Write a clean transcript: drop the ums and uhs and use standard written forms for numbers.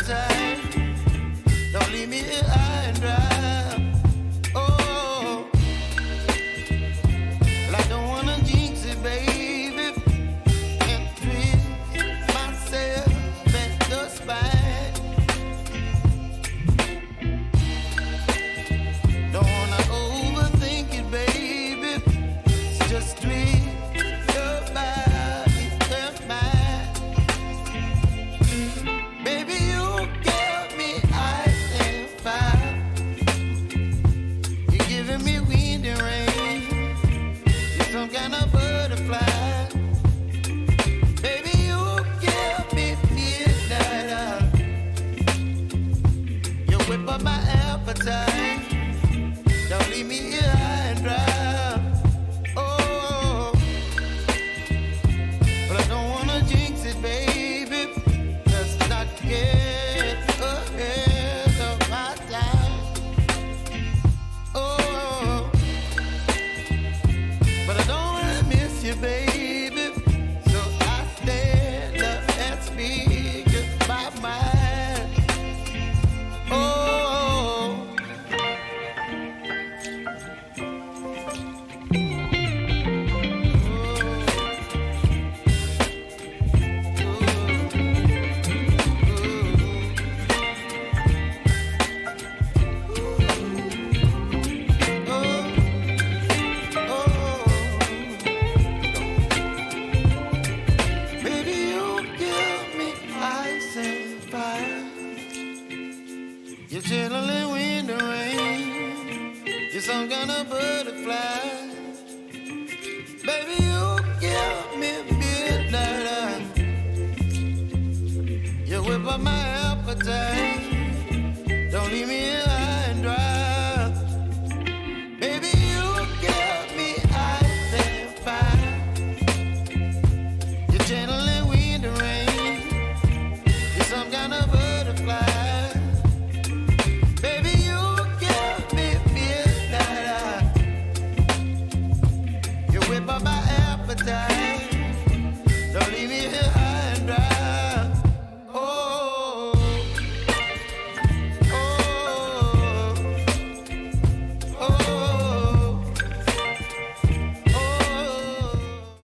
appetite. Don't leave me here high and dry. Oh, well, I don't wanna jinx it, baby, and twist myself at the spine. Don't wanna overthink it, baby. It's just twist your body and mine. Baby, you give me ice and fire. You're giving me wind and rain. You're some kind of butterfly. Baby, you give me midnight. You whip up my appetite. Don't leave me here high and dry. Oh, but I don't wanna jinx it, baby. Let's not get ahead of my time. Oh, but I don't wanna miss you, baby. So I stand up and speak my mind. Oh. Baby, you give me ice and fire. You're chilling wind and rain. You're some kind of butterfly. Baby, you give me midnight. You whip up my appetite. Don't leave me here high and dry. Baby, you give me ice and fire. You're channeling wind and rain. You're some kind of butterfly. Baby, you give me midnight. You whip up my appetite. Don't leave me here high.